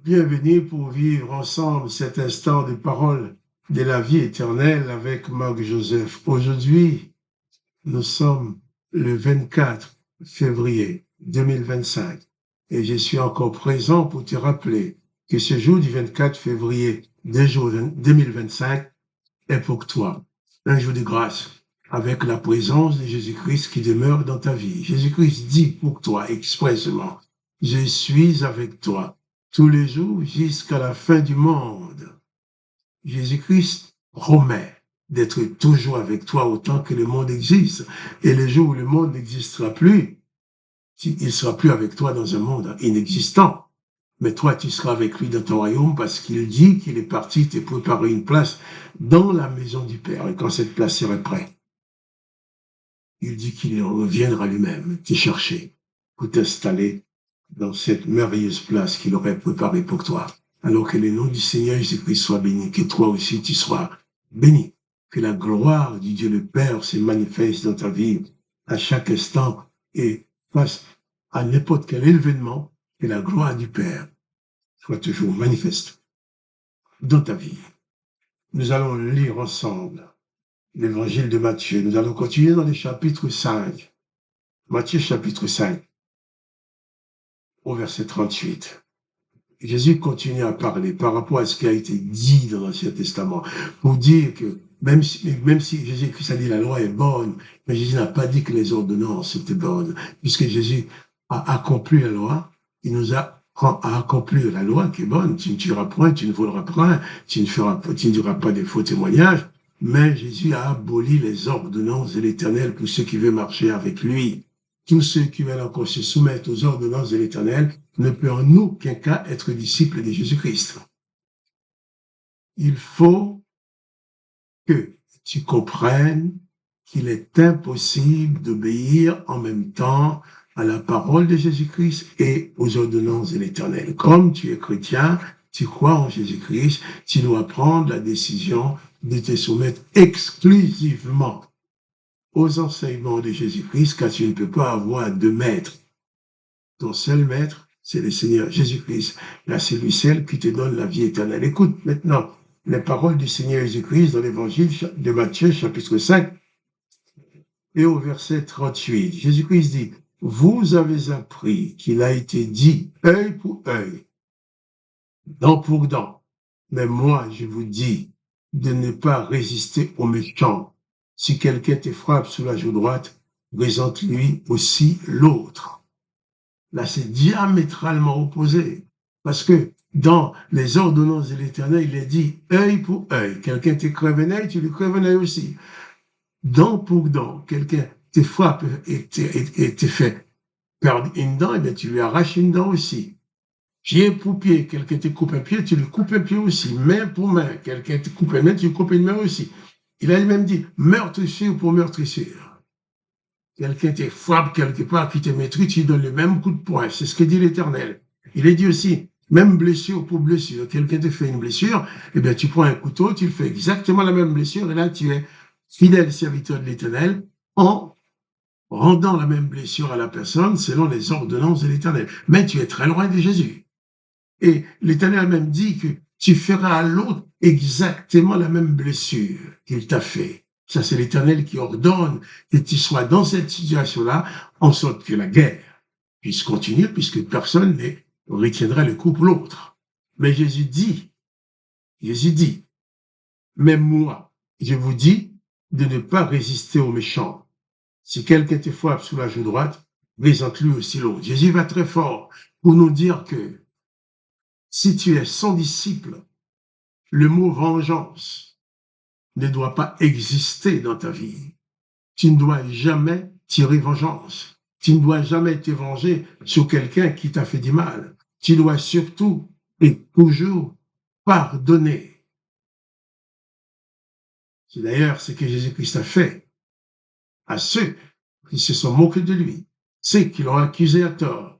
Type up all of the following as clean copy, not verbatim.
Bienvenue pour vivre ensemble cet instant de parole de la vie éternelle avec Marc Joseph. Aujourd'hui, nous sommes le 24 février 2025 et je suis encore présent pour te rappeler que ce jour du 24 février 2025 est pour toi un jour de grâce avec la présence de Jésus-Christ qui demeure dans ta vie. Jésus-Christ dit pour toi expressément, je suis avec toi tous les jours jusqu'à la fin du monde. Jésus-Christ promet d'être toujours avec toi autant que le monde existe. Et le jour où le monde n'existera plus, il ne sera plus avec toi dans un monde inexistant. Mais toi, tu seras avec lui dans ton royaume parce qu'il dit qu'il est parti te préparer une place dans la maison du Père. Et quand cette place serait prête, il dit qu'il reviendra lui-même te chercher pour t'installer dans cette merveilleuse place qu'il aurait préparée pour toi. Alors que le nom du Seigneur Jésus-Christ soit béni, que toi aussi tu sois béni, que la gloire du Dieu le Père se manifeste dans ta vie à chaque instant et face à n'importe quel événement, que la gloire du Père soit toujours manifeste dans ta vie. Nous allons lire ensemble l'évangile de Matthieu. Nous allons continuer dans le chapitre 5. Matthieu chapitre 5, au verset 38. Jésus continue à parler par rapport à ce qui a été dit dans l'Ancien Testament, pour dire que même si Jésus-Christ a dit la loi est bonne, mais Jésus n'a pas dit que les ordonnances étaient bonnes, puisque Jésus a accompli la loi, il nous a accompli la loi qui est bonne, tu ne tueras point, tu ne voleras point, tu ne diras pas des faux témoignages, mais Jésus a aboli les ordonnances de l'Éternel pour ceux qui veulent marcher avec lui. Tous ceux qui veulent encore se soumettre aux ordonnances de l'Éternel ne peut en aucun cas être disciple de Jésus-Christ. Il faut que tu comprennes qu'il est impossible d'obéir en même temps à la parole de Jésus-Christ et aux ordonnances de l'Éternel. Comme tu es chrétien, tu crois en Jésus-Christ, tu dois prendre la décision de te soumettre exclusivement aux enseignements de Jésus-Christ, car tu ne peux pas avoir deux maîtres. Ton seul maître, c'est le Seigneur Jésus-Christ. Là, c'est lui seul qui te donne la vie éternelle. Écoute maintenant les paroles du Seigneur Jésus-Christ dans l'évangile de Matthieu, chapitre 5, et au verset 38. Jésus-Christ dit, vous avez appris qu'il a été dit œil pour œil, dent pour dent. Mais moi, je vous dis de ne pas résister aux méchants. Si quelqu'un te frappe sur la joue droite, présente-lui aussi l'autre. Là, c'est diamétralement opposé. Parce que dans les ordonnances de l'Éternel, il est dit œil pour œil. Quelqu'un te crève un œil, tu lui crèves un œil aussi. Dent pour dent. Quelqu'un te frappe et te fait perdre une dent, et bien tu lui arraches une dent aussi. Pied pour pied. Quelqu'un te coupe un pied, tu lui coupes un pied aussi. Main pour main. Quelqu'un te coupe une main, tu lui coupes une main aussi. Il a même dit meurtrissure pour meurtrissure. Quelqu'un te frappe quelque part, qui te maîtrise, tu lui donnes le même coup de poing. C'est ce que dit l'Éternel. Il est dit aussi, même blessure pour blessure. Quelqu'un te fait une blessure, eh bien, tu prends un couteau, tu le fais exactement la même blessure, et là, tu es fidèle serviteur de l'Éternel en rendant la même blessure à la personne selon les ordonnances de l'Éternel. Mais tu es très loin de Jésus. Et l'Éternel même dit que tu feras à l'autre exactement la même blessure qu'il t'a fait. Ça, c'est l'Éternel qui ordonne que tu sois dans cette situation-là, en sorte que la guerre puisse continuer, puisque personne ne retiendra le coup pour l'autre. Mais Jésus dit, même moi, je vous dis de ne pas résister aux méchants. Si quelqu'un te frappe sous la joue droite, présente-lui aussi l'autre. Jésus va très fort pour nous dire que si tu es son disciple, le mot vengeance ne doit pas exister dans ta vie. Tu ne dois jamais tirer vengeance. Tu ne dois jamais te venger sur quelqu'un qui t'a fait du mal. Tu dois surtout et toujours pardonner. C'est d'ailleurs ce que Jésus-Christ a fait à ceux qui se sont moqués de lui, ceux qui l'ont accusé à tort,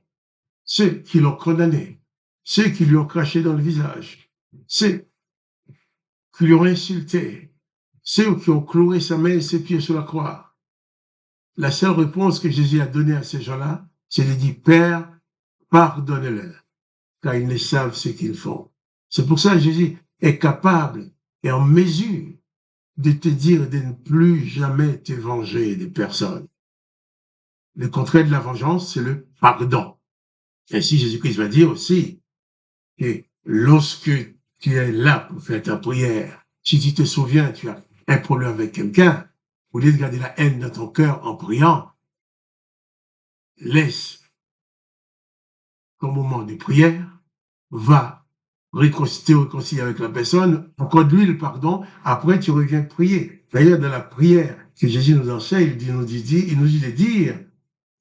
ceux qui l'ont condamné, ceux qui lui ont craché dans le visage, ceux qui lui ont insulté, ceux qui ont cloué sa main et ses pieds sur la croix. La seule réponse que Jésus a donnée à ces gens-là, c'est de dire, Père, pardonne-leur, car ils ne savent ce qu'ils font. C'est pour ça que Jésus est capable et en mesure de te dire de ne plus jamais te venger des personnes. Le contraire de la vengeance, c'est le pardon. Ainsi, Jésus-Christ va dire aussi que lorsque tu es là pour faire ta prière, si tu te souviens, tu as un problème avec quelqu'un, au lieu de garder la haine dans ton cœur en priant, laisse ton moment de prière, va réconcilier avec la personne, accorde-lui le pardon, après tu reviens prier. D'ailleurs, dans la prière que Jésus nous enseigne, il nous dit de dire,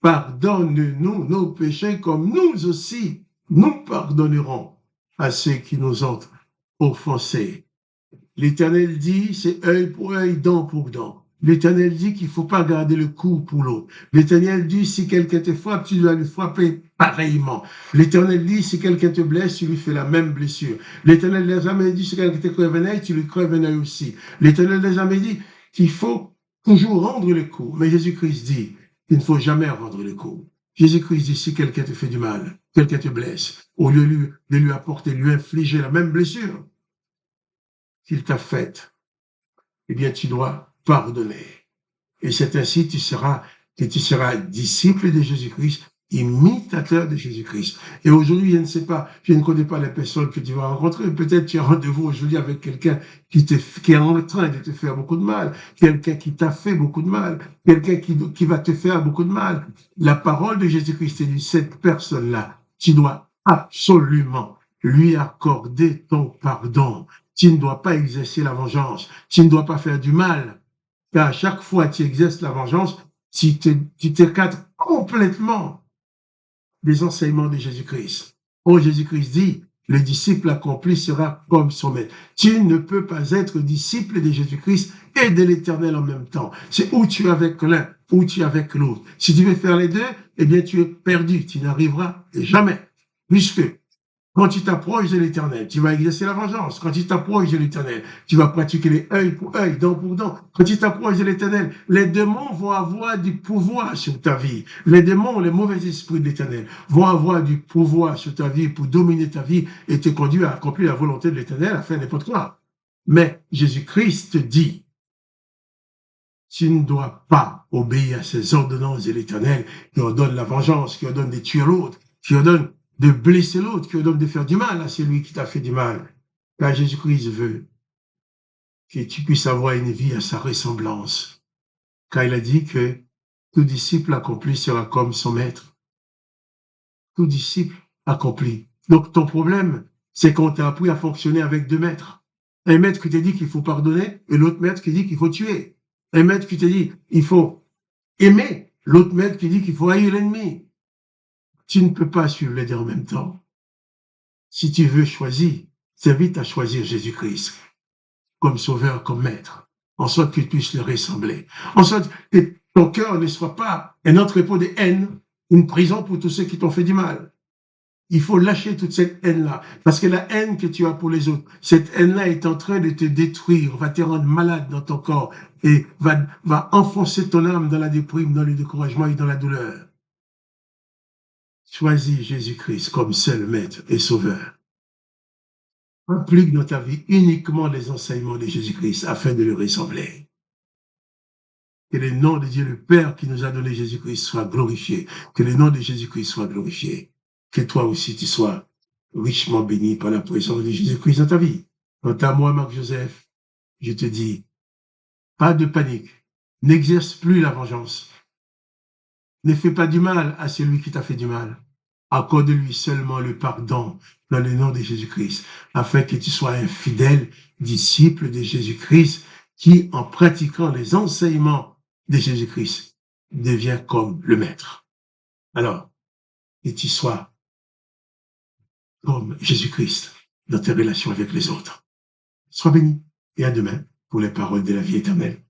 pardonne-nous nos péchés comme nous aussi, nous pardonnerons à ceux qui nous ont offensés. L'Éternel dit, c'est œil pour œil, dent pour dent. L'Éternel dit qu'il ne faut pas garder le coup pour l'autre. L'Éternel dit, si quelqu'un te frappe, tu dois le frapper pareillement. L'Éternel dit, si quelqu'un te blesse, tu lui fais la même blessure. L'Éternel n'a jamais dit, si quelqu'un te crève un œil, tu lui crèves un œil aussi. L'Éternel n'a jamais dit qu'il faut toujours rendre le coup. Mais Jésus-Christ dit qu'il ne faut jamais rendre le coup. Jésus-Christ dit, si quelqu'un te fait du mal, quelqu'un te blesse, au lieu de lui apporter, lui infliger la même blessure qu'il t'a faite, eh bien, tu dois pardonner. Et c'est ainsi que tu seras disciple de Jésus-Christ, imitateur de Jésus-Christ. Et aujourd'hui, je ne sais pas, je ne connais pas les personnes que tu vas rencontrer. Peut-être tu as rendez-vous aujourd'hui avec quelqu'un qui est en train de te faire beaucoup de mal, quelqu'un qui t'a fait beaucoup de mal, quelqu'un qui va te faire beaucoup de mal. La parole de Jésus-Christ dit, cette personne-là, tu dois absolument lui accorder ton pardon. Tu ne dois pas exercer la vengeance. Tu ne dois pas faire du mal. Car à chaque fois que tu exerces la vengeance, tu t'écartes complètement des enseignements de Jésus-Christ. Oh, Jésus-Christ dit, le disciple accompli sera comme son maître. Tu ne peux pas être disciple de Jésus-Christ et de l'Éternel en même temps. C'est où tu es avec l'un, ou tu es avec l'autre. Si tu veux faire les deux, eh bien tu es perdu. Tu n'arriveras jamais. Puisque quand tu t'approches de l'Éternel, tu vas exercer la vengeance. Quand tu t'approches de l'Éternel, tu vas pratiquer les œil pour œil, dent pour dent. Quand tu t'approches de l'Éternel, les démons vont avoir du pouvoir sur ta vie. Les démons, les mauvais esprits de l'Éternel vont avoir du pouvoir sur ta vie pour dominer ta vie et te conduire à accomplir la volonté de l'Éternel, à faire n'importe quoi. Mais Jésus-Christ dit, tu ne dois pas obéir à ces ordonnances de l'Éternel qui ordonne la vengeance, qui ordonne de tuer l'autre, qui ordonne de blesser l'autre, qui ordonne de faire du mal à celui qui t'a fait du mal. Car Jésus-Christ veut que tu puisses avoir une vie à sa ressemblance. Car il a dit que tout disciple accompli sera comme son maître. Tout disciple accompli. Donc ton problème, c'est qu'on t'a appris à fonctionner avec deux maîtres. Un maître qui te dit qu'il faut pardonner et l'autre maître qui dit qu'il faut tuer. Un maître qui te dit qu'il faut aimer, l'autre maître qui dit qu'il faut haïr l'ennemi. Tu ne peux pas suivre les deux en même temps. Si tu veux choisir, t'invite à choisir Jésus-Christ comme sauveur, comme maître, en sorte que tu puisses le ressembler. En sorte que ton cœur ne soit pas un entrepôt de haine, une prison pour tous ceux qui t'ont fait du mal. Il faut lâcher toute cette haine-là, parce que la haine que tu as pour les autres, cette haine-là est en train de te détruire, va te rendre malade dans ton corps et va enfoncer ton âme dans la déprime, dans le découragement et dans la douleur. Choisis Jésus-Christ comme seul maître et sauveur. Applique dans ta vie uniquement les enseignements de Jésus-Christ afin de le ressembler. Que le nom de Dieu le Père qui nous a donné Jésus-Christ soit glorifié. Que le nom de Jésus-Christ soit glorifié. Que toi aussi tu sois richement béni par la présence de Jésus-Christ dans ta vie. Quant à moi, Marc-Joseph, je te dis, pas de panique. N'exerce plus la vengeance. Ne fais pas du mal à celui qui t'a fait du mal. Accorde-lui seulement le pardon dans le nom de Jésus-Christ, afin que tu sois un fidèle disciple de Jésus-Christ qui, en pratiquant les enseignements de Jésus-Christ, devient comme le Maître. Alors, que tu sois comme Jésus-Christ dans tes relations avec les autres. Sois béni et à demain pour les paroles de la vie éternelle.